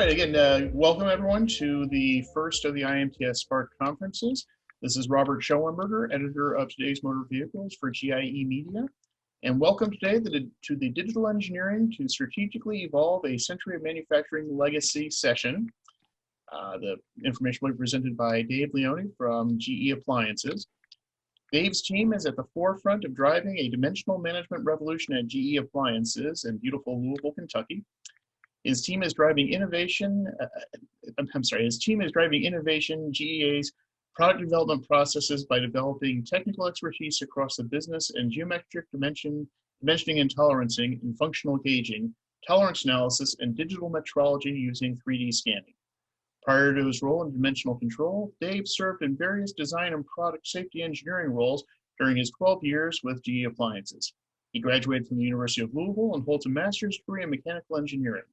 right, again, welcome everyone to the first of the IMTS Spark conferences. This is Robert Schoenberger, editor of today's Motor Vehicles for GIE Media. And welcome today to the Digital Engineering to Strategically Evolve a Century of Manufacturing Legacy session. The information will be presented by Dave Leone from GE Appliances. Dave's team is at the forefront of driving a dimensional management revolution at GE Appliances in beautiful Louisville, Kentucky. His team is driving innovation, GEA's product development processes by developing technical expertise across the business and geometric dimensioning and tolerancing and functional gauging, tolerance analysis, and digital metrology using 3D scanning. Prior to his role in dimensional control, Dave served in various design and product safety engineering roles during his 12 years with GE Appliances. He graduated from the University of Louisville and holds a master's degree in mechanical engineering.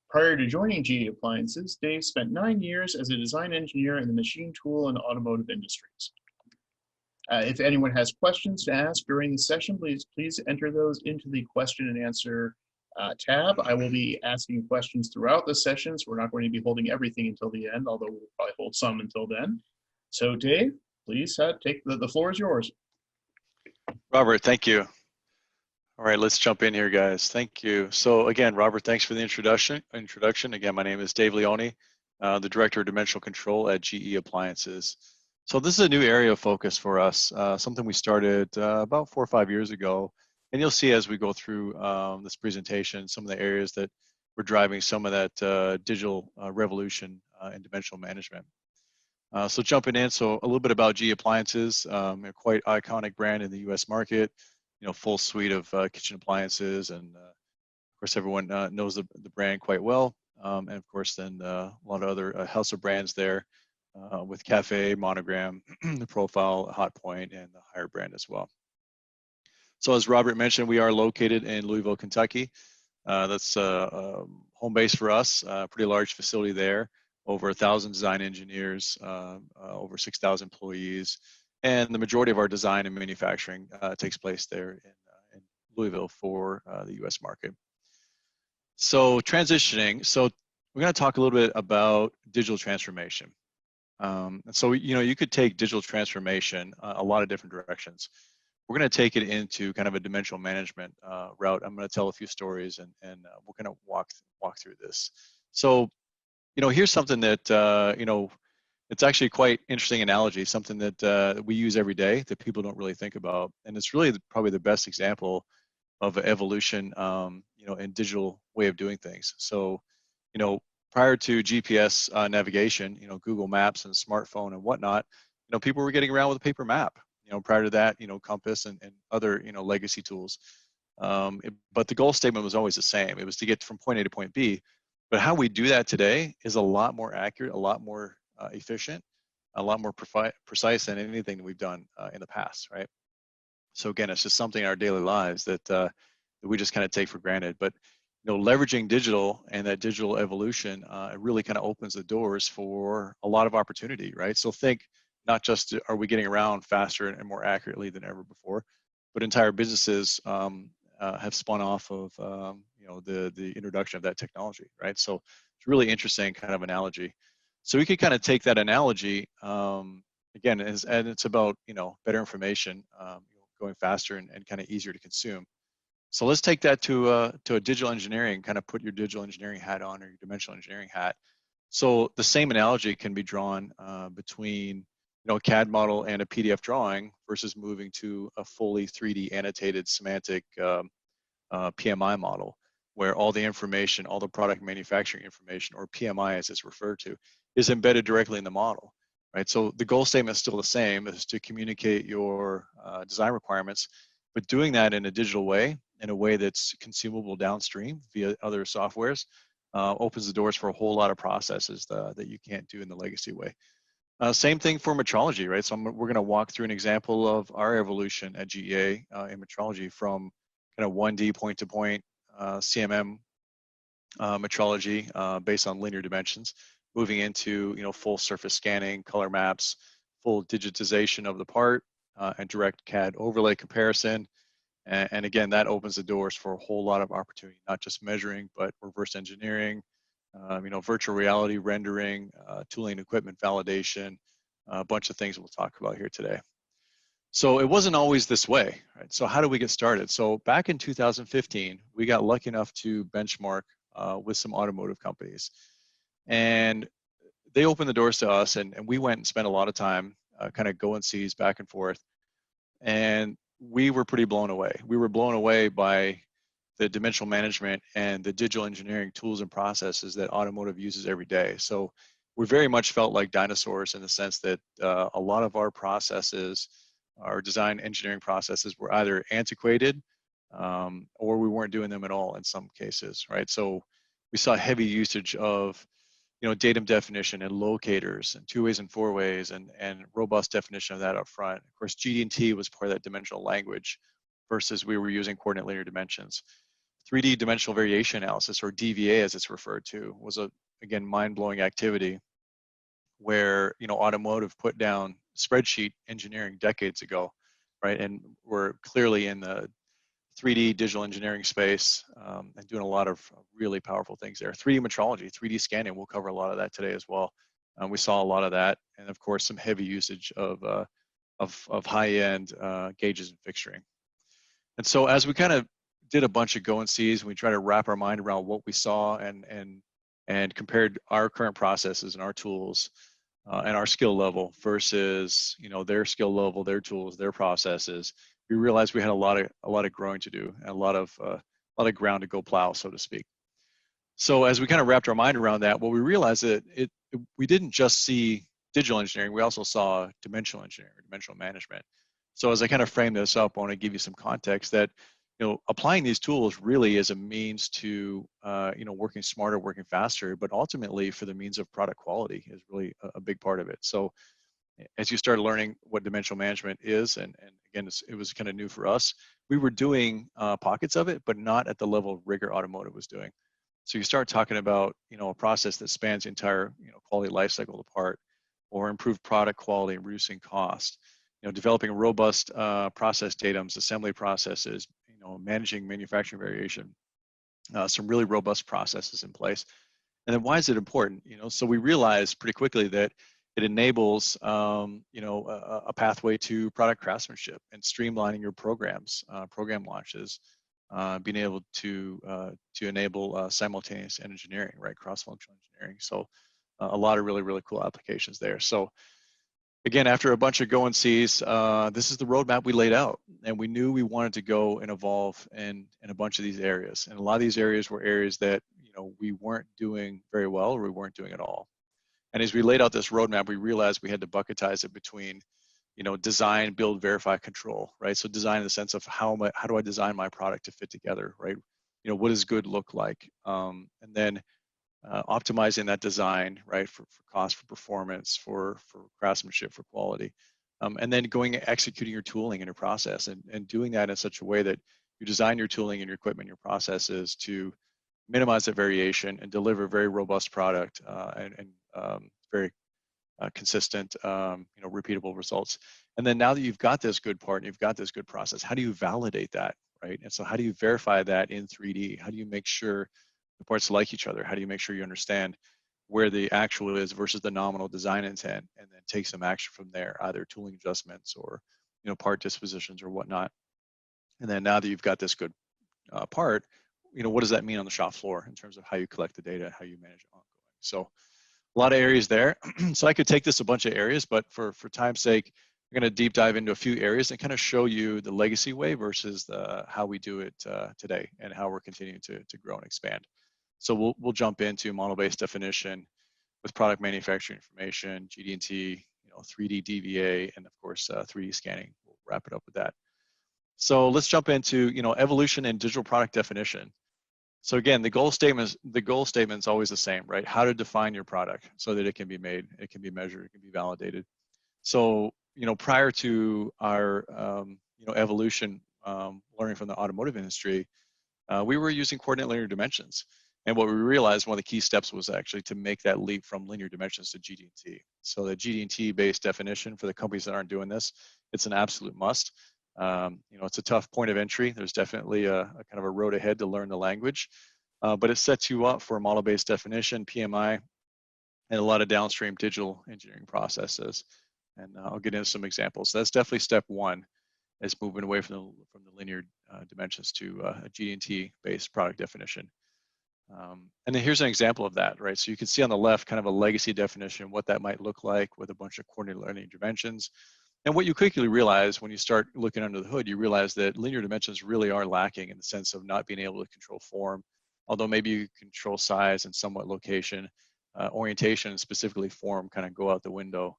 Prior to joining GE Appliances, Dave spent 9 years as a design engineer in the machine tool and automotive industries. If anyone has questions to ask during the session, please enter those into the question and answer tab. I will be asking questions throughout the sessions. We're not going to be holding everything until the end, although we'll probably hold some until then. So Dave, please take the floor is yours. Robert, thank you. All right, let's jump in here, guys. Thank you. So again, Robert, thanks for the introduction. Again, my name is Dave Leone, the Director of Dimensional Control at GE Appliances. So this is a new area of focus for us, something we started about 4 or 5 years ago. And you'll see as we go through this presentation, some of the areas that we're driving some of that digital revolution in dimensional management. So jumping in, so a little bit about GE Appliances, a quite iconic brand in the US market. Full suite of kitchen appliances, and of course everyone knows the brand quite well, and of course then a lot of other house of brands there with Cafe, Monogram, the Profile, Hot Point, and the Higher brand as well. So as Robert mentioned, we are located in Louisville, Kentucky. That's home base for us, pretty large facility there, over 1,000 design engineers, over 6,000 employees. And the majority of our design and manufacturing takes place there in Louisville for the U.S. market. So transitioning, so we're going to talk a little bit about digital transformation. So you could take digital transformation a lot of different directions. We're going to take it into kind of a dimensional management route. I'm going to tell a few stories, and we're going to walk through this. So here's something that it's actually quite interesting analogy, something that we use every day that people don't really think about. And it's really probably the best example of evolution, in digital way of doing things. So, prior to GPS navigation, Google Maps and smartphone and whatnot, people were getting around with a paper map. Prior to that, Compass and other, legacy tools. But the goal statement was always the same. It was to get from point A to point B. But how we do that today is a lot more accurate, a lot more efficient, a lot more precise than anything that we've done in the past, right? So again, it's just something in our daily lives that we just kind of take for granted. But leveraging digital and that digital evolution, it really kind of opens the doors for a lot of opportunity, right? So think not just are we getting around faster and more accurately than ever before, but entire businesses have spun off of the introduction of that technology, right? So it's a really interesting kind of analogy. So we could kind of take that analogy, again, and it's about, better information, going faster and kind of easier to consume. So let's take that to a digital engineering, kind of put your digital engineering hat on, or your dimensional engineering hat. So the same analogy can be drawn between, a CAD model and a PDF drawing versus moving to a fully 3D annotated semantic PMI model, where all the information, all the product manufacturing information, or PMI as it's referred to, is embedded directly in the model, right? So the goal statement is still the same, is to communicate your design requirements, but doing that in a digital way, in a way that's consumable downstream via other softwares, opens the doors for a whole lot of processes that you can't do in the legacy way. Same thing for metrology, right? So we're going to walk through an example of our evolution at GEA in metrology from kind of 1D point-to-point CMM metrology based on linear dimensions, moving into full surface scanning, color maps, full digitization of the part, and direct CAD overlay comparison. And again, that opens the doors for a whole lot of opportunity, not just measuring, but reverse engineering, virtual reality rendering, tooling and equipment validation, a bunch of things we'll talk about here today. So it wasn't always this way, right? So how do we get started? So back in 2015, we got lucky enough to benchmark with some automotive companies. And they opened the doors to us, and we went and spent a lot of time kind of going seas back and forth. And we were pretty blown away. We were blown away by the dimensional management and the digital engineering tools and processes that automotive uses every day. So we very much felt like dinosaurs in the sense that a lot of our processes, our design engineering processes, were either antiquated or we weren't doing them at all in some cases, right? So we saw heavy usage of datum definition and locators and two ways and four ways and robust definition of that up front. Of course, GD&T was part of that dimensional language versus we were using coordinate linear dimensions. 3D dimensional variation analysis, or DVA as it's referred to, was again, mind-blowing activity where, automotive put down spreadsheet engineering decades ago, right? And we're clearly in the 3D digital engineering space and doing a lot of really powerful things there. 3D metrology, 3D scanning, we'll cover a lot of that today as well. We saw a lot of that, and of course, some heavy usage of high-end gauges and fixturing. And so as we kind of did a bunch of go and sees, and we tried to wrap our mind around what we saw and compared our current processes and our tools and our skill level versus their skill level, their tools, their processes, we realized we had a lot of growing to do and a lot of ground to go plow, so to speak. So as we kind of wrapped our mind around that, what we realized that we didn't just see digital engineering, we also saw dimensional engineering, dimensional management. So as I kind of frame this up, I want to give you some context that applying these tools really is a means to working smarter, working faster, but ultimately for the means of product quality is really a big part of it. So as you start learning what dimensional management is, and again, it was kind of new for us, we were doing pockets of it, but not at the level of rigor automotive was doing. So you start talking about a process that spans the entire quality life cycle of the part, or improved product quality and reducing cost, developing robust process datums, assembly processes, managing manufacturing variation, some really robust processes in place. And then why is it important? So we realized pretty quickly that it enables a pathway to product craftsmanship and streamlining your programs, program launches, being able to enable simultaneous engineering, right, cross-functional engineering. So a lot of really, really cool applications there. So again, after a bunch of go and sees, this is the roadmap we laid out, and we knew we wanted to go and evolve in a bunch of these areas. And a lot of these areas were areas that we weren't doing very well, or we weren't doing at all. And as we laid out this roadmap, we realized we had to bucketize it between, design, build, verify, control, right? So design in the sense of how do I design my product to fit together, right? What does good look like? And then optimizing that design, right, for cost, for performance, for craftsmanship, for quality. And then going and executing your tooling and your process and doing that in such a way that you design your tooling and your equipment, your processes to minimize that variation and deliver a very robust product and very consistent, repeatable results. And then now that you've got this good part and you've got this good process, how do you validate that, right? And so how do you verify that in 3D? How do you make sure the parts like each other? How do you make sure you understand where the actual is versus the nominal design intent, and then take some action from there, either tooling adjustments or part dispositions or whatnot? And then now that you've got this good part, what does that mean on the shop floor in terms of how you collect the data, how you manage it ongoing? So a lot of areas there. So I could take this a bunch of areas, but for time's sake, we're going to deep dive into a few areas and kind of show you the legacy way versus how we do it today and how we're continuing to grow and expand. So we'll jump into model-based definition with product manufacturing information, GD&T, 3D DVA, and of course 3D scanning. We'll wrap it up with that. So let's jump into evolution and digital product definition. So again, the goal statement's always the same, right? How to define your product so that it can be made, it can be measured, it can be validated. So prior to our evolution, learning from the automotive industry, we were using coordinate linear dimensions. And what we realized, one of the key steps was actually to make that leap from linear dimensions to GD&T. So the GD&T based definition for the companies that aren't doing this, it's an absolute must. It's a tough point of entry. There's definitely a kind of a road ahead to learn the language. but it sets you up for model-based definition, PMI, and a lot of downstream digital engineering processes. And I'll get into some examples. So that's definitely step one, is moving away from the linear dimensions to a GD&T based product definition. And then here's an example of that, right? So you can see on the left kind of a legacy definition, what that might look like with a bunch of coordinated linear dimensions. And what you quickly realize when you start looking under the hood, you realize that linear dimensions really are lacking in the sense of not being able to control form, although maybe you control size and somewhat location, orientation and specifically form kind of go out the window.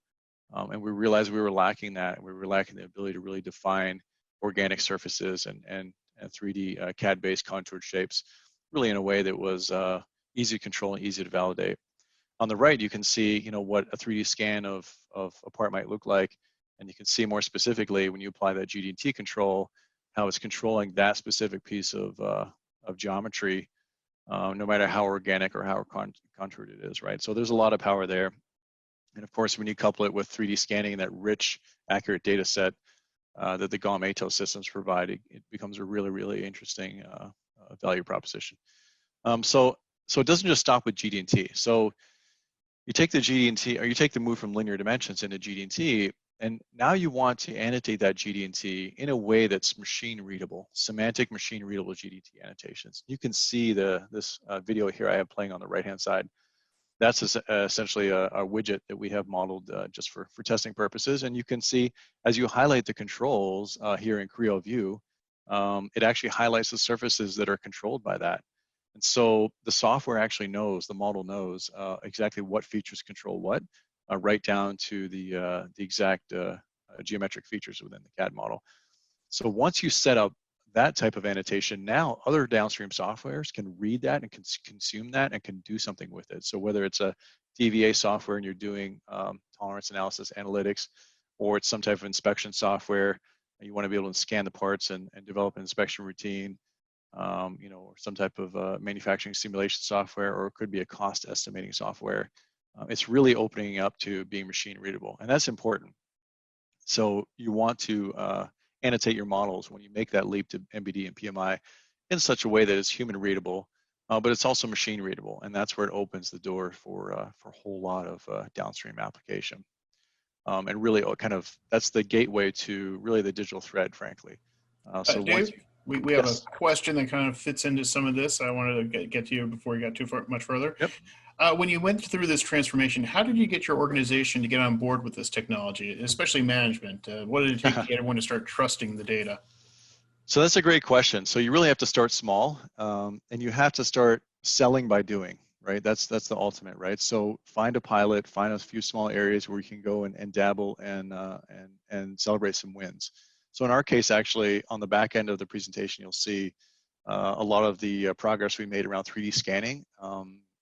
And we realized we were lacking that, and we were lacking the ability to really define organic surfaces and 3D CAD-based contoured shapes, really in a way that was easy to control and easy to validate. On the right, you can see, what a 3D scan of a part might look like, and you can see more specifically when you apply that GD&T control, how it's controlling that specific piece of geometry, no matter how organic or how contoured it is, right? So there's a lot of power there. And of course, when you couple it with 3D scanning and that rich, accurate data set that the GOM ATO systems provide, it becomes a really, really interesting value proposition. So it doesn't just stop with GD&T. So you take the GD&T, or you take the move from linear dimensions into GD&T, and now you want to annotate that GD&T in a way that's machine readable, semantic machine readable GD&T annotations. You can see this video here I have playing on the right-hand side. That's essentially a widget that we have modeled just for testing purposes. And you can see as you highlight the controls here in Creo View, it actually highlights the surfaces that are controlled by that. And so the software actually knows, the model knows exactly what features control what, right down to the exact geometric features within the CAD model. So once you set up that type of annotation, now other downstream softwares can read that and can consume that and can do something with it. So whether it's a DVA software and you're doing tolerance analysis analytics, or it's some type of inspection software, and you want to be able to scan the parts and develop an inspection routine, or some type of manufacturing simulation software, or it could be a cost estimating software. It's really opening up to being machine readable, and that's important. So you want to annotate your models when you make that leap to MBD and PMI in such a way that it's human readable, but it's also machine readable, and that's where it opens the door for a whole lot of downstream application. And really, that's the gateway to really the digital thread, frankly. So Dave, we have yes. a question that kind of fits into some of this. I wanted to get to you before you got too much further. Yep. When you went through this transformation, how did you get your organization to get on board with this technology, especially management? What did it take to get everyone to start trusting the data? So that's a great question. So you really have to start small, and you have to start selling by doing, right? That's the ultimate, right? So find a pilot, find a few small areas where you can go and dabble and celebrate some wins. So in our case, actually, on the back end of the presentation, you'll see a lot of the progress we made around 3D scanning.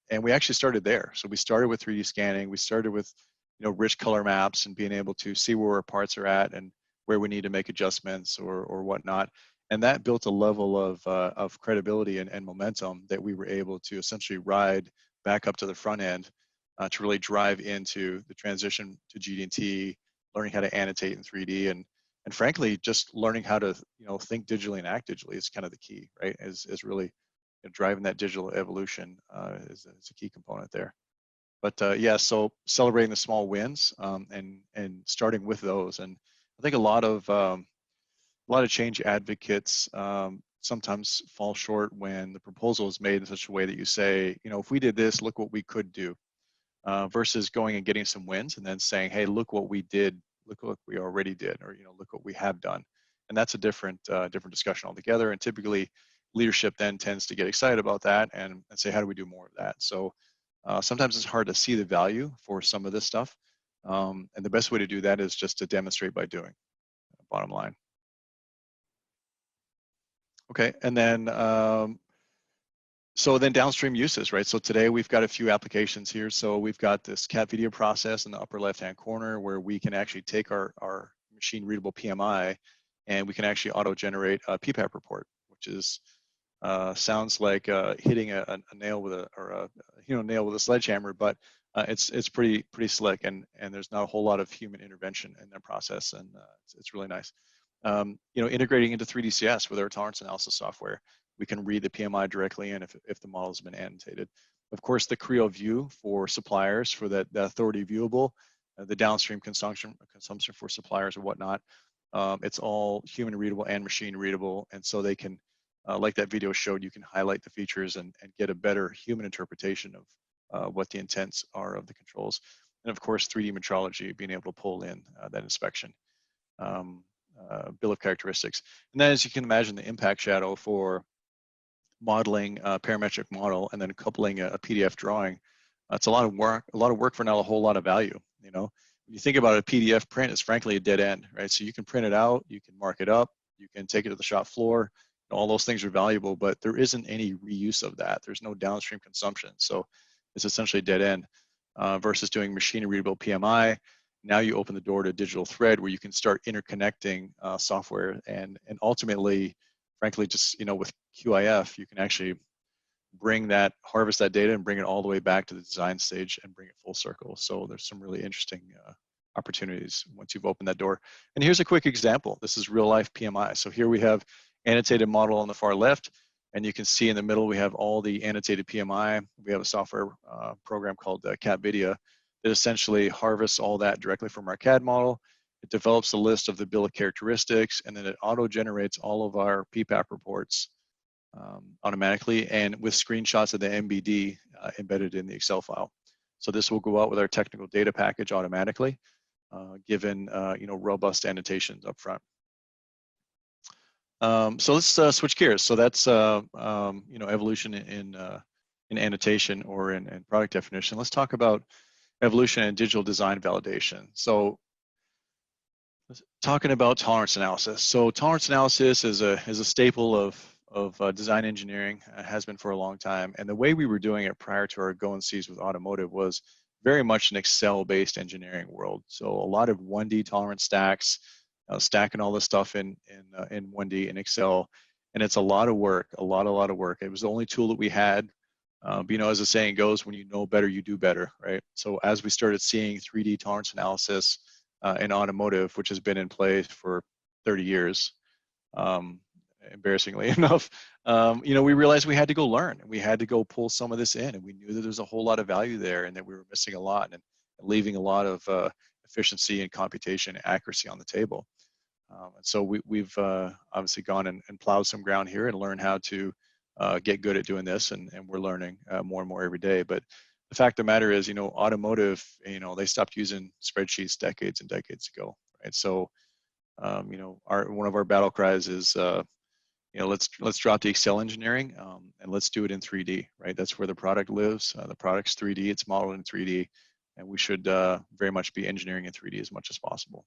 And we actually started there. So we started with 3D scanning. We started with rich color maps and being able to see where our parts are at and where we need to make adjustments or whatnot. And that built a level of credibility and momentum that we were able to essentially ride back up to the front end to really drive into the transition to GD&T, learning how to annotate in 3D, and frankly, just learning how to think digitally and act digitally is kind of the key, right? Is really driving that digital evolution is a key component there. But yeah, so celebrating the small wins and starting with those, and I think a lot of change advocates sometimes fall short when the proposal is made in such a way that you say, if we did this, look what we could do, versus going and getting some wins and then saying, hey, look what we did, look what we already did, or look what we have done. And that's a different discussion altogether. And typically, leadership then tends to get excited about that and say, how do we do more of that? So sometimes it's hard to see the value for some of this stuff. And the best way to do that is just to demonstrate by doing, bottom line. Okay, and then so then downstream uses, right? So today we've got a few applications here. So we've got this cat video process in the upper left-hand corner where we can actually take our machine readable PMI and we can actually auto-generate a PPAP report, which is sounds like hitting a nail with a nail with a sledgehammer, but it's pretty slick, and there's not a whole lot of human intervention in that process, and it's really nice. Integrating into 3DCS with our tolerance analysis software. we can read the PMI directly in if the model has been annotated. Of course, the Creo view for suppliers for that authority viewable, the downstream consumption for suppliers or whatnot. It's all human readable and machine readable, and so they can, like that video showed, you can highlight the features and get a better human interpretation of what the intents are of the controls. And of course, 3D metrology, being able to pull in that inspection bill of characteristics. And then, as you can imagine, the impact shadow for modeling a parametric model and then coupling a PDF drawing. It's a lot of work for not a whole lot of value. You know, when you think about a PDF print, it's frankly a dead end, right? So you can print it out, you can mark it up, you can take it to the shop floor. All those things are valuable, but there isn't any reuse of that. There's no downstream consumption. So it's essentially dead end versus doing machine readable PMI. Now you open the door to digital thread where you can start interconnecting software and ultimately, frankly, just, you know, with QIF, you can actually harvest that data and bring it all the way back to the design stage and bring it full circle. So there's some really interesting opportunities once you've opened that door. And here's a quick example. This is real life PMI. So here we have annotated model on the far left, and you can see in the middle we have all the annotated PMI. We have a software program called CATVidia that essentially harvests all that directly from our CAD model. It develops a list of the bill of characteristics, and then it auto-generates all of our PPAP reports automatically and with screenshots of the MBD embedded in the Excel file. So this will go out with our technical data package automatically, given you know, robust annotations up front. So let's switch gears. So that's you know, evolution in annotation or in product definition. Let's talk about evolution in digital design validation. So talking about tolerance analysis. So tolerance analysis is a staple of design engineering, has been for a long time. And the way we were doing it prior to our go-and-sees with automotive was very much an Excel-based engineering world. So a lot of 1D tolerance stacks, stacking all this stuff in 1D in Excel. And it's a lot of work, a lot of work. It was the only tool that we had. But, you know, as the saying goes, when you know better, you do better, right? So as we started seeing 3D tolerance analysis in automotive, which has been in place for 30 years, embarrassingly enough, you know, we realized we had to go learn and we had to go pull some of this in, and we knew that there's a whole lot of value there and that we were missing a lot and leaving a lot of efficiency and computation and accuracy on the table. And so we've obviously gone and plowed some ground here and learned how to get good at doing this, and we're learning more and more every day. But the fact of the matter is, you know, automotive, you know, they stopped using spreadsheets decades and decades ago, right? So, you know, one of our battle cries is, you know, let's drop the Excel engineering and let's do it in 3D, right? That's where the product lives. The product's 3D, it's modeled in 3D, and we should very much be engineering in 3D as much as possible.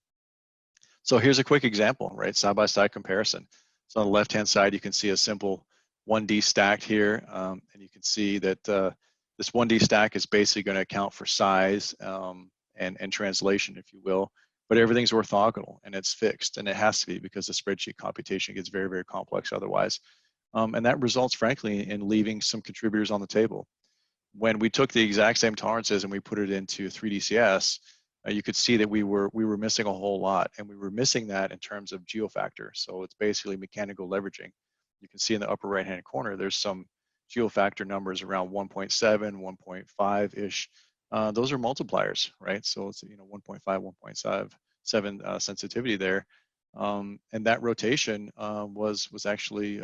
So here's a quick example, right? Side-by-side comparison. So on the left-hand side, you can see a simple 1D stacked here, and you can see that this 1D stack is basically going to account for size and translation, if you will, but everything's orthogonal and it's fixed, and it has to be because the spreadsheet computation gets very, very complex otherwise. And that results, frankly, in leaving some contributors on the table. When we took the exact same tolerances and we put it into 3DCS, you could see that we were missing a whole lot, and we were missing that in terms of geofactor. So it's basically mechanical leveraging. You can see in the upper right-hand corner, there's some geofactor numbers around 1.7, 1.5-ish. Those are multipliers, right? So it's, you know, 1.5, 1.7 sensitivity there. And that rotation was actually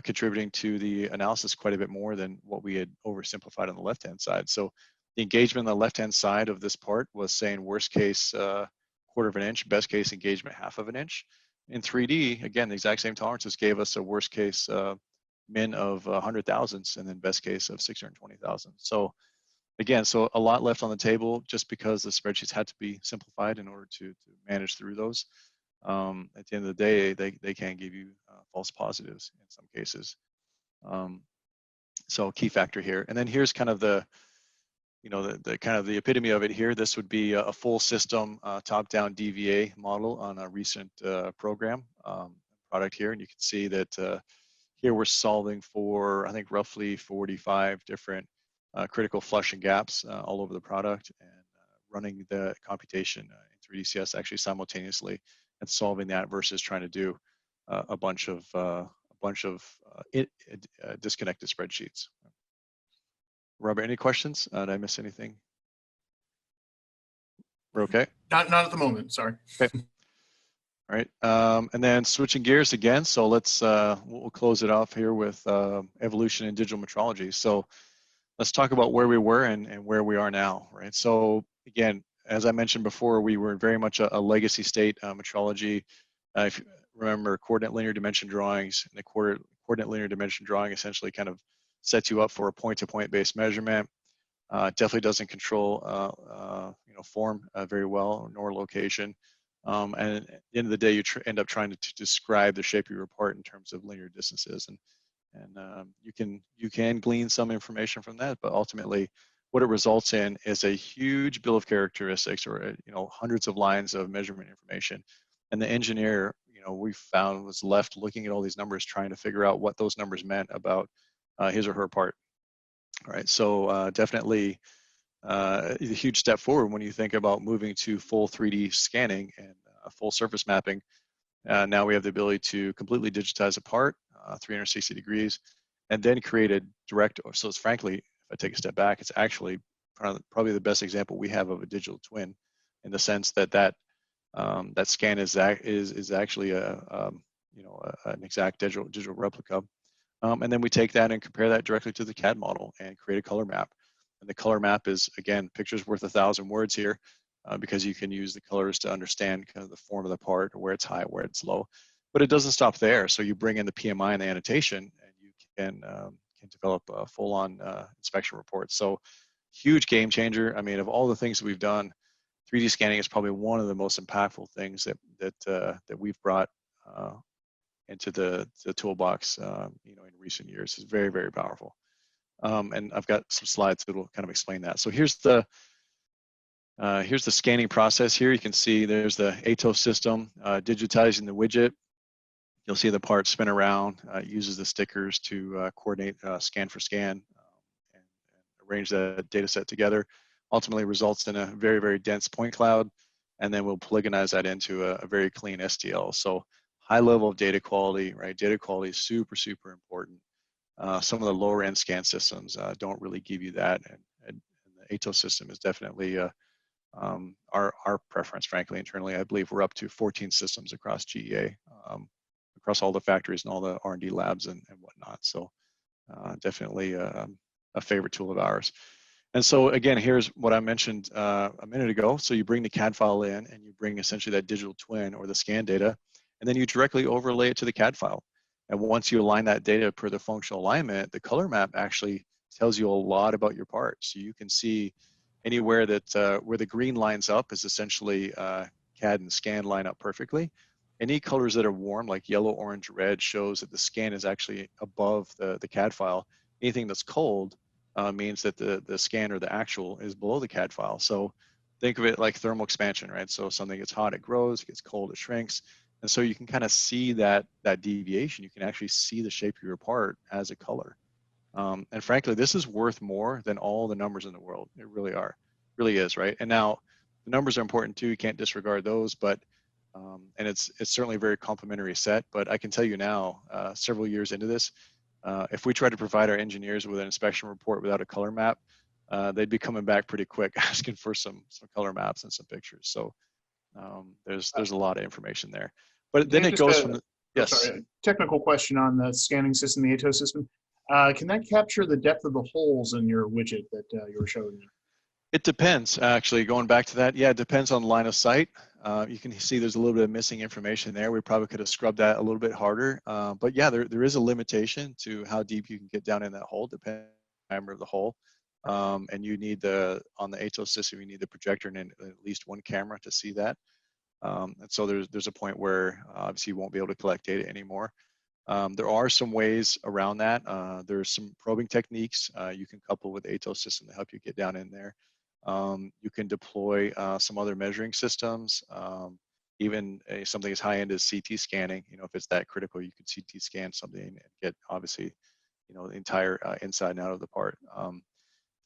contributing to the analysis quite a bit more than what we had oversimplified on the left-hand side. So the engagement on the left-hand side of this part was saying worst case 1/4 of an inch, best case engagement 1/2 of an inch. In 3D, again, the exact same tolerances gave us a worst case min of 100 thousandths and then best case of 620,000. So again, so a lot left on the table just because the spreadsheets had to be simplified in order to manage through those. At the end of the day, they can give you false positives in some cases. So key factor here. And then here's kind of the, you know, the kind of the epitome of it here. This would be a full system top-down DVA model on a recent program product here. And you can see that here we're solving for, I think, roughly 45 different critical flush and gaps all over the product, and running the computation in 3DCS actually simultaneously and solving that versus trying to do a bunch of bunch of disconnected spreadsheets. Robert, any questions? Did I miss anything? We're okay? Not at the moment, sorry. Okay. All right, and then switching gears again. So let's, we'll close it off here with evolution in digital metrology. So let's talk about where we were and where we are now, right? So again, as I mentioned before, we were very much a legacy state metrology. If you remember, coordinate linear dimension drawings, and the coordinate linear dimension drawing essentially kind of sets you up for a point-to-point based measurement. Definitely doesn't control form very well, nor location. And at the end of the day, you end up trying to describe the shape of your part in terms of linear distances, and you can glean some information from that, but ultimately, what it results in is a huge bill of characteristics, or hundreds of lines of measurement information, and the engineer, we found, was left looking at all these numbers, trying to figure out what those numbers meant about his or her part. All right, so definitely a huge step forward when you think about moving to full 3D scanning and full surface mapping. Now we have the ability to completely digitize a part, 360 degrees, and then create a direct, so it's frankly, if I take a step back, it's actually probably the best example we have of a digital twin, in the sense that that scan is actually an exact digital replica. And then we take that and compare that directly to the CAD model and create a color map. And the color map is, again, pictures worth 1,000 words here, because you can use the colors to understand kind of the form of the part, where it's high, where it's low. But it doesn't stop there. So you bring in the PMI and the annotation, and you can develop a full-on inspection report. So huge game changer. I mean, of all the things that we've done, 3D scanning is probably one of the most impactful things that we've brought into the toolbox, in recent years. Is very, very powerful. And I've got some slides that will kind of explain that. So here's the scanning process. Here you can see there's the ATO system digitizing the widget. You'll see the part spin around. It uses the stickers to coordinate scan for scan and arrange the data set together. Ultimately results in a very, very dense point cloud, and then we'll polygonize that into a very clean STL. So high level of data quality, right? Data quality is super, super important. Some of the lower end scan systems don't really give you that, and the ATO system is definitely our preference, frankly, internally. I believe we're up to 14 systems across GEA, across all the factories and all the R&D labs and whatnot. So definitely a favorite tool of ours. And so again, here's what I mentioned a minute ago. So you bring the CAD file in, and you bring essentially that digital twin or the scan data, and then you directly overlay it to the CAD file. And once you align that data per the functional alignment, the color map actually tells you a lot about your part. So you can see anywhere that where the green lines up is essentially CAD and scan line up perfectly. Any colors that are warm, like yellow, orange, red, shows that the scan is actually above the CAD file. Anything that's cold means that the scan or the actual is below the CAD file. So think of it like thermal expansion, right? So something gets hot, it grows, it gets cold, it shrinks. And so you can kind of see that deviation. You can actually see the shape of your part as a color. And frankly, this is worth more than all the numbers in the world. It really is, right? And now the numbers are important too. You can't disregard those, but and it's certainly a very complementary set. But I can tell you now, several years into this, if we try to provide our engineers with an inspection report without a color map, they'd be coming back pretty quick asking for some color maps and some pictures. So there's a lot of information there. But then it goes from the, yes. Sorry, technical question on the scanning system, the ATO system. Can that capture the depth of the holes in your widget that you were showing me? It depends, actually, going back to that. Yeah, it depends on line of sight. You can see there's a little bit of missing information there. We probably could have scrubbed that a little bit harder. But yeah, there is a limitation to how deep you can get down in that hole, depending on the diameter of the hole. And you need on the ATO system, you need the projector and at least one camera to see that. And so there's a point where obviously you won't be able to collect data anymore. There are some ways around that. There's some probing techniques you can couple with the ATO system to help you get down in there. You can deploy some other measuring systems. Even something as high end as CT scanning. If it's that critical, you could CT scan something and get obviously, the entire inside and out of the part.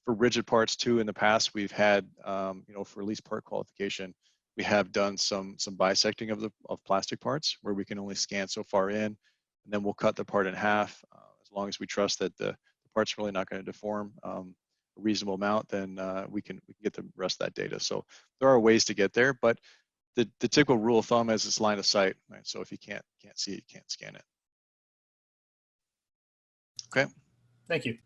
For rigid parts too, in the past we've had, for at least part qualification, we have done some bisecting of plastic parts where we can only scan so far in, and then we'll cut the part in half. As long as we trust that the part's really not going to deform a reasonable amount, then we can get the rest of that data. So there are ways to get there, but the typical rule of thumb is it's line of sight, right? So if you can't see it, you can't scan it. Okay. Thank you.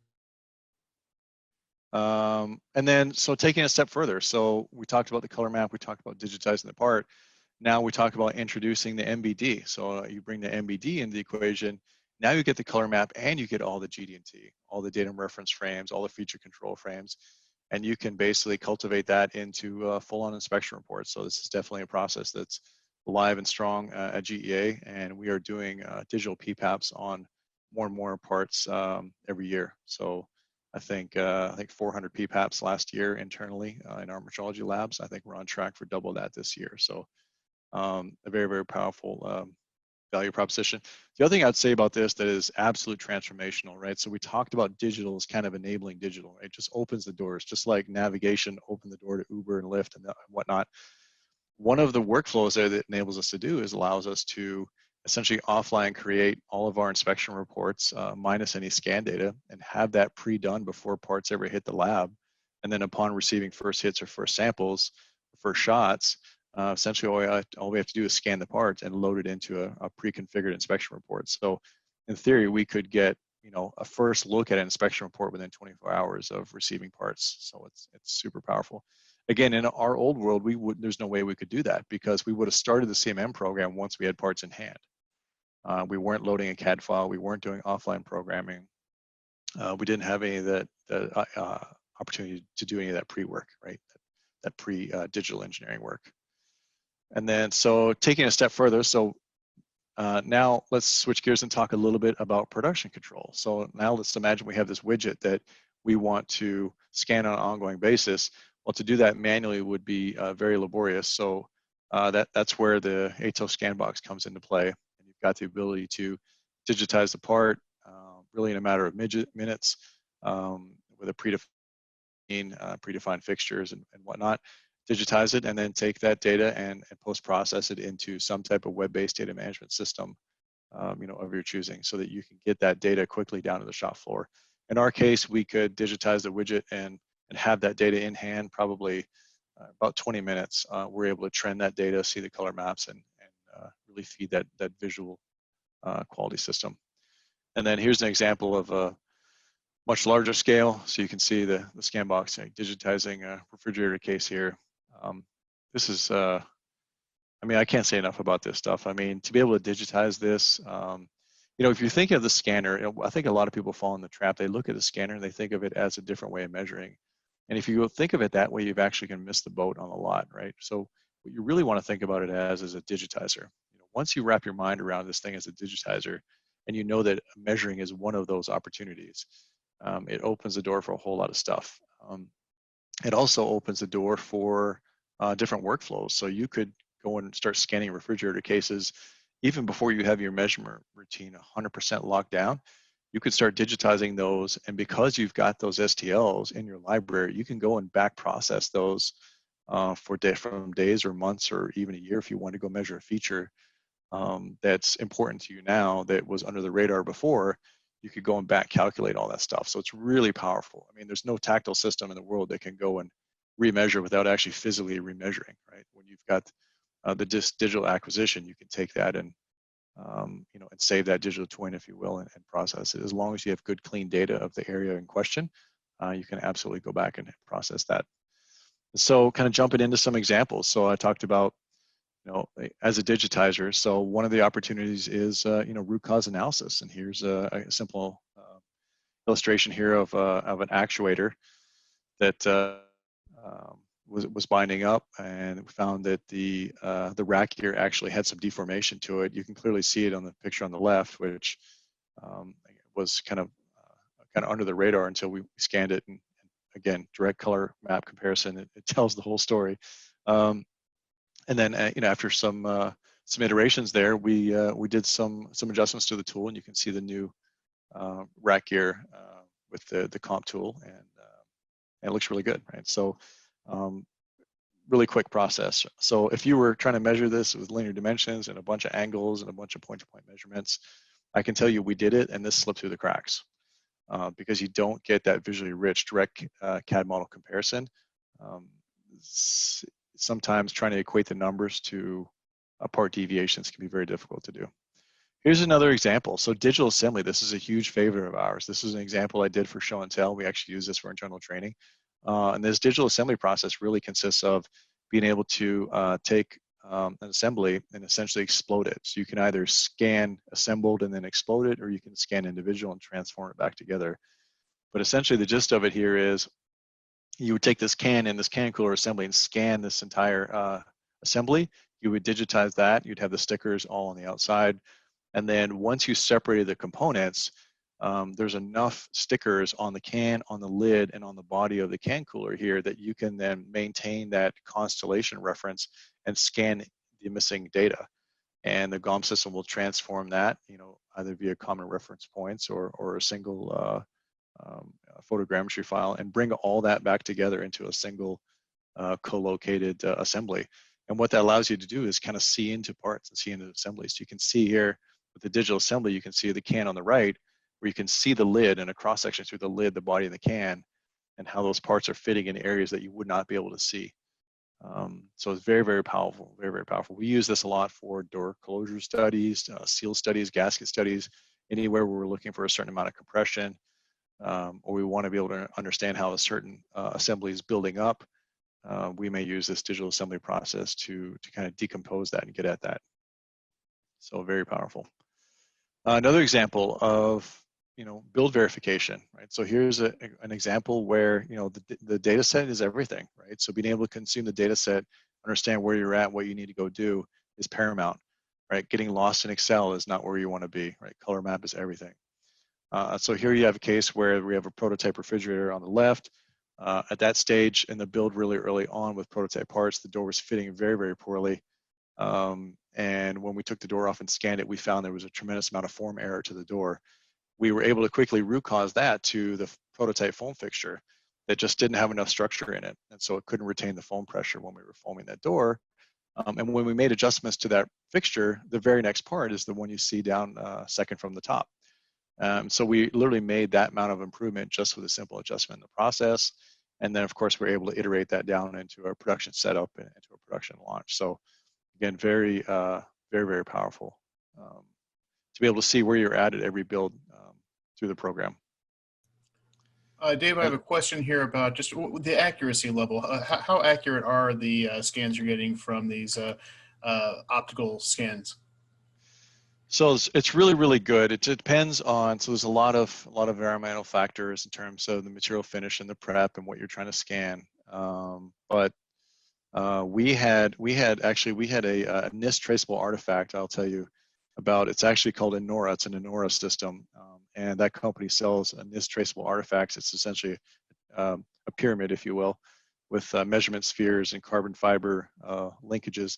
And then, so taking a step further, so we talked about the color map, we talked about digitizing the part. Now we talk about introducing the MBD. So you bring the MBD into the equation. Now you get the color map and you get all the GD&T, all the datum reference frames, all the feature control frames, and you can basically cultivate that into full-on inspection reports. So this is definitely a process that's alive and strong at GEA, and we are doing digital PPAPs on more and more parts every year. So I think 400 PPAPs last year internally in our metrology labs. I think we're on track for double that this year. So a very, very powerful value proposition. The other thing I'd say about this that is absolute transformational, right? So we talked about digital as kind of enabling digital, right? It just opens the doors, just like navigation opened the door to Uber and Lyft and whatnot. One of the workflows there that enables us to do is allows us to essentially offline create all of our inspection reports minus any scan data and have that pre-done before parts ever hit the lab. And then upon receiving first hits or first samples, first shots, essentially all we have to do is scan the part and load it into a pre-configured inspection report. So in theory, we could get a first look at an inspection report within 24 hours of receiving parts. So it's super powerful. Again, in our old world, there's no way we could do that because we would have started the CMM program once we had parts in hand. We weren't loading a CAD file. We weren't doing offline programming. We didn't have any of that opportunity to do any of that pre-work, right? That pre-digital engineering work. And then, so taking a step further, so now let's switch gears and talk a little bit about production control. So now let's imagine we have this widget that we want to scan on an ongoing basis. Well, to do that manually would be very laborious. So that's where the ATO scan box comes into play. And you've got the ability to digitize the part really in a matter of minutes with a predefined fixtures and whatnot. Digitize it and then take that data and post-process it into some type of web-based data management system, of your choosing, so that you can get that data quickly down to the shop floor. In our case, we could digitize the widget and have that data in hand probably about 20 minutes. We're able to trend that data, see the color maps, and really feed that visual quality system. And then here's an example of a much larger scale. So you can see the scan box digitizing a refrigerator case here. This is, I can't say enough about this stuff. I mean, to be able to digitize this, if you think of the scanner, I think a lot of people fall in the trap. They look at the scanner and they think of it as a different way of measuring. And if you think of it that way, you've actually going to miss the boat on a lot, right? So what you really want to think about it as is a digitizer. Once you wrap your mind around this thing as a digitizer, and you know that measuring is one of those opportunities, it opens the door for a whole lot of stuff. It also opens the door for different workflows. So you could go and start scanning refrigerator cases even before you have your measurement routine 100% locked down. You could start digitizing those, and because you've got those STLs in your library, you can go and back process those from days or months or even a year if you want to go measure a feature that's important to you now that was under the radar before. You could go and back calculate all that stuff. So it's really powerful. I mean, there's no tactile system in the world that can go and remeasure without actually physically remeasuring, right? When you've got the digital acquisition, you can take that and and save that digital twin, if you will, and process it. As long as you have good, clean data of the area in question, you can absolutely go back and process that. So kind of jumping into some examples. So I talked about, as a digitizer. So one of the opportunities is, root cause analysis. And here's a simple illustration here of an actuator that was binding up, and we found that the rack gear actually had some deformation to it. You can clearly see it on the picture on the left, which was kind of under the radar until we scanned it. And again, direct color map comparison, it tells the whole story. And then after some iterations there, we did some adjustments to the tool, and you can see the new rack gear with the comp tool, and it looks really good, right? So really quick process. So if you were trying to measure this with linear dimensions and a bunch of angles and a bunch of point-to-point measurements, I can tell you we did it and this slipped through the cracks because you don't get that visually rich direct CAD model comparison. Um, Sometimes trying to equate the numbers to part deviations can be very difficult to do. Here's another example. So digital assembly, this is a huge favorite of ours. This is an example I did for show and tell. We actually use this for internal training. And this digital assembly process really consists of being able to take an assembly and essentially explode it. So you can either scan assembled and then explode it, or you can scan individual and transform it back together. But essentially the gist of it here is you would take this can and this can cooler assembly and scan this entire assembly. You would digitize that. You'd have the stickers all on the outside. And then once you separated the components, there's enough stickers on the can, on the lid, and on the body of the can cooler here that you can then maintain that constellation reference and scan the missing data. And the GOM system will transform that, either via common reference points or a single photogrammetry file, and bring all that back together into a single co-located assembly. And what that allows you to do is kind of see into parts and see into assemblies. So you can see here with the digital assembly, you can see the can on the right, where you can see the lid and a cross section through the lid, the body of the can, and how those parts are fitting in areas that you would not be able to see. So it's very, very powerful, very, very powerful. We use this a lot for door closure studies, seal studies, gasket studies, anywhere where we're looking for a certain amount of compression, or we want to be able to understand how a certain assembly is building up. We may use this digital assembly process to kind of decompose that and get at that. So very powerful. Another example of build verification, right? So here's an example where the data set is everything, right? So being able to consume the data set, understand where you're at, what you need to go do is paramount, right? Getting lost in Excel is not where you want to be, right? Color map is everything. So here you have a case where we have a prototype refrigerator on the left. At that stage in the build really early on with prototype parts, the door was fitting very, very poorly. And when we took the door off and scanned it, we found there was a tremendous amount of form error to the door. We were able to quickly root cause that to the prototype foam fixture that just didn't have enough structure in it. And so it couldn't retain the foam pressure when we were foaming that door. And when we made adjustments to that fixture, the very next part is the one you see down second from the top. So we literally made that amount of improvement just with a simple adjustment in the process. And then of course, we're able to iterate that down into our production setup and into a production launch. So again, very, very, very powerful to be able to see where you're at every build through the program. Dave, I have a question here about just the accuracy level. How accurate are the scans you're getting from these optical scans? So it's really, really good. It depends on, so there's a lot of environmental factors in terms of the material finish and the prep and what you're trying to scan. But we had a NIST traceable artifact, I'll tell you about. It's actually called Innora. It's an Innora system. And that company sells a NIST traceable artifacts. It's essentially a pyramid, if you will, with measurement spheres and carbon fiber linkages.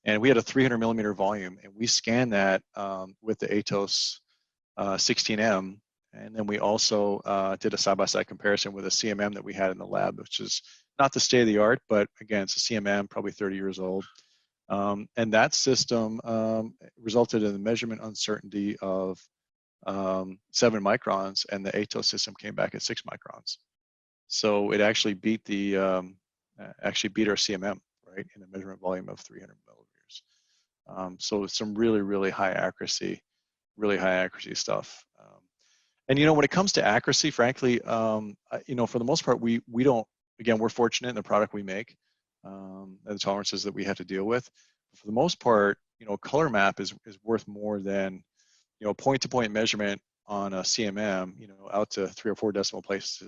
And we had a 300 millimeter volume, and we scanned that with the ATOS 16M. And then we also did a side-by-side comparison with a CMM that we had in the lab, which is not the state of the art, but again, it's a CMM, probably 30 years old. And that system resulted in a measurement uncertainty of 7 microns, and the ATOS system came back at 6 microns. So it actually beat our CMM, right, in a measurement volume of 300 millimeters. So some really, really high accuracy stuff. And when it comes to accuracy, frankly, for the most part, we don't. Again, we're fortunate in the product we make, and the tolerances that we have to deal with. But for the most part, color map is worth more than point-to-point measurement on a CMM. Out to 3 or 4 decimal places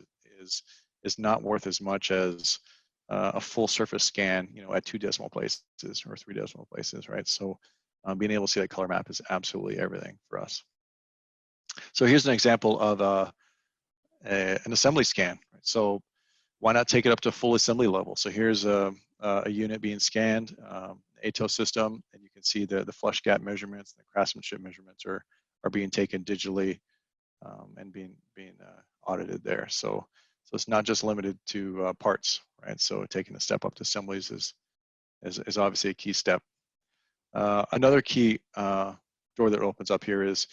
is not worth as much as a full surface scan, at 2 decimal places or 3 decimal places, right? So being able to see that color map is absolutely everything for us. So here's an example of an assembly scan. Right? So why not take it up to full assembly level? So here's a unit being scanned, ATOS system, and you can see the flush gap measurements, the craftsmanship measurements are being taken digitally and being audited there. So it's not just limited to parts, right? So taking a step up to assemblies is obviously a key step. Another key door that opens up here is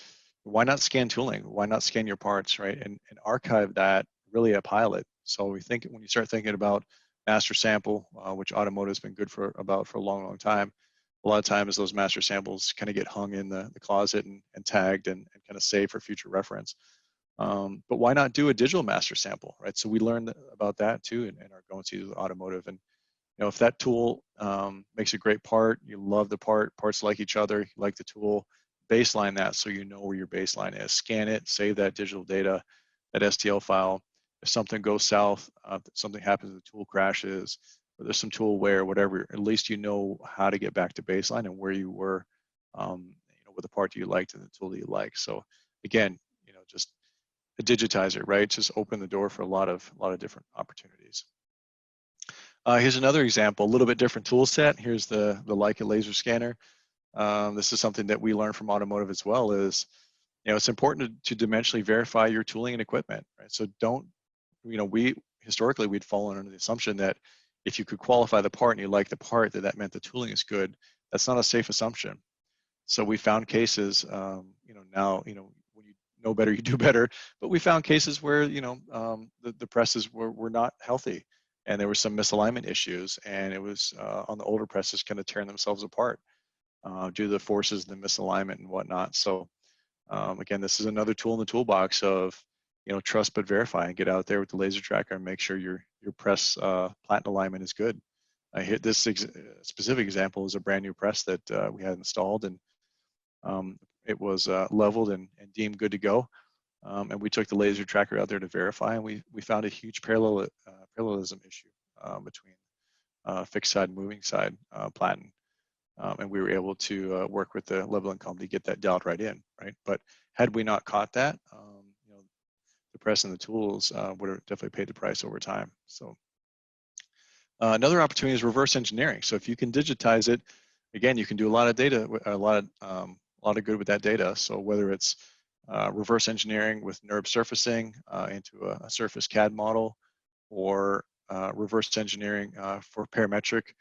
Why not scan tooling? Why not scan your parts, right? And archive that really a pilot. So we think when you start thinking about master sample, which automotive has been good for a long, long time, a lot of times those master samples kind of get hung in the closet and tagged and kind of saved for future reference. But why not do a digital master sample, right? So we learned about that too in our going to automotive. And if that tool makes a great part, you love the part, parts like each other, you like the tool, baseline that so you know where your baseline is. Scan it, save that digital data, that STL file. If something goes south, something happens, the tool crashes, or there's some tool wear, whatever, at least you know how to get back to baseline and where you were, with the part that you liked and the tool that you like. So again, just digitize it, right? Just open the door for a lot of different opportunities. Here's another example, a little bit different tool set. Here's the Leica laser scanner. This is something that we learned from automotive as well. Is it's important to dimensionally verify your tooling and equipment, right? So don't, we historically we'd fallen under the assumption that if you could qualify the part and you like the part, that meant the tooling is good. That's not a safe assumption. So we found cases, now, when you know better, you do better. But we found cases where, the presses were not healthy, and there were some misalignment issues, and it was on the older presses kind of tearing themselves apart due to the forces and the misalignment and whatnot. So again, this is another tool in the toolbox of, trust but verify, and get out there with the laser tracker and make sure your press platen alignment is good. I hit this specific example is a brand new press that we had installed, and it was leveled and deemed good to go. And we took the laser tracker out there to verify, and we found a huge parallelism issue between fixed side and moving side platen. And we were able to work with the leveling company to get that dialed right in, right? But had we not caught that, the press and the tools would have definitely paid the price over time. So another opportunity is reverse engineering. So if you can digitize it, again, you can do a lot of data, a lot of good with that data. So whether it's reverse engineering with NURB surfacing into a surface CAD model, or reverse engineering for parametric,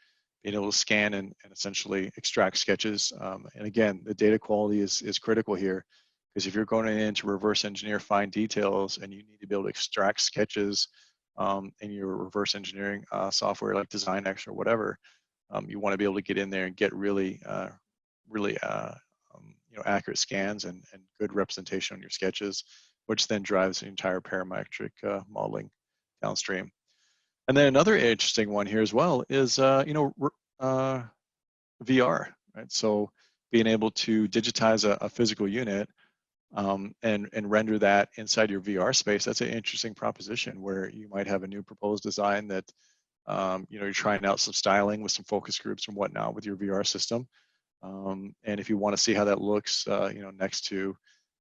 being able to scan and essentially extract sketches. And again, the data quality is critical here, because if you're going in to reverse engineer fine details and you need to be able to extract sketches in your reverse engineering software like DesignX or whatever, you want to be able to get in there and get really accurate scans and good representation on your sketches, which then drives the entire parametric modeling downstream. And then another interesting one here as well is VR, right? So being able to digitize a physical unit and render that inside your VR space, that's an interesting proposition where you might have a new proposed design that you're trying out some styling with some focus groups and whatnot with your VR system. And if you want to see how that looks, next to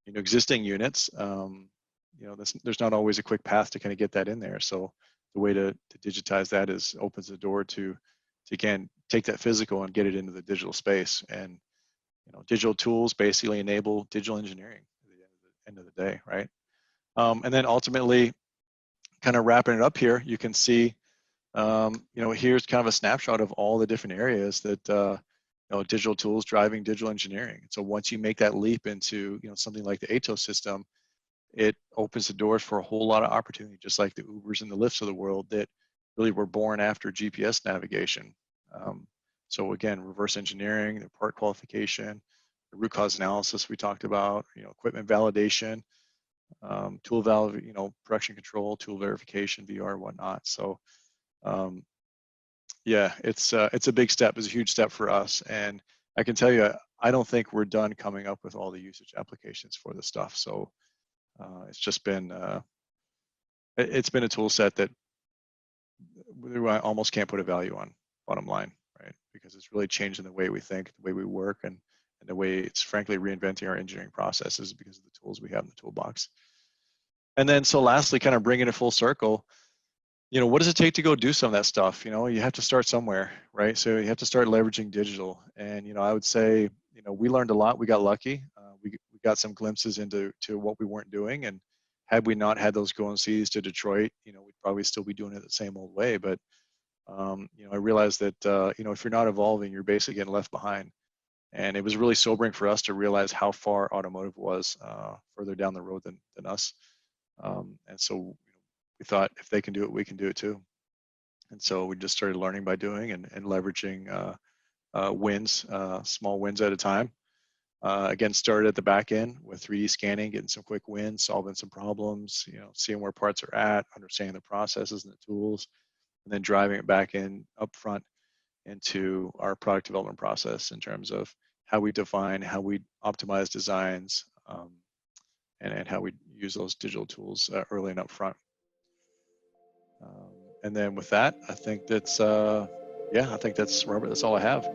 existing units, there's not always a quick path to kind of get that in there. So the way to digitize that is opens the door to again take that physical and get it into the digital space. And digital tools basically enable digital engineering at the end of the day, right? And then ultimately, kind of wrapping it up here, you can see, here's kind of a snapshot of all the different areas that digital tools driving digital engineering. So once you make that leap into something like the ATO system, it opens the doors for a whole lot of opportunity, just like the Ubers and the Lyfts of the world that really were born after GPS navigation. So again, reverse engineering, the part qualification, the root cause analysis we talked about, equipment validation, tool production control, tool verification, VR, whatnot. So yeah, it's a big step. It's a huge step for us, and I can tell you, I don't think we're done coming up with all the usage applications for this stuff. So it's just been it's been a tool set that I almost can't put a value on, bottom line, right? Because it's really changing the way we think, the way we work, and the way it's frankly reinventing our engineering processes because of the tools we have in the toolbox. And then so lastly, kind of bringing it full circle, what does it take to go do some of that stuff? You have to start somewhere, right? So you have to start leveraging digital. And, I would say, we learned a lot. We got lucky. We got some glimpses into what we weren't doing. And had we not had those go-and-sees to Detroit, we'd probably still be doing it the same old way. But, I realized that, if you're not evolving, you're basically getting left behind. And it was really sobering for us to realize how far automotive was further down the road than us. And so we thought, if they can do it, we can do it too. And so we just started learning by doing and leveraging wins, small wins at a time. Again, started at the back end with 3D scanning, getting some quick wins, solving some problems, seeing where parts are at, understanding the processes and the tools, and then driving it back in up front into our product development process in terms of how we define, how we optimize designs, and how we use those digital tools early and up front. And then with that, I think that's, Robert, that's all I have.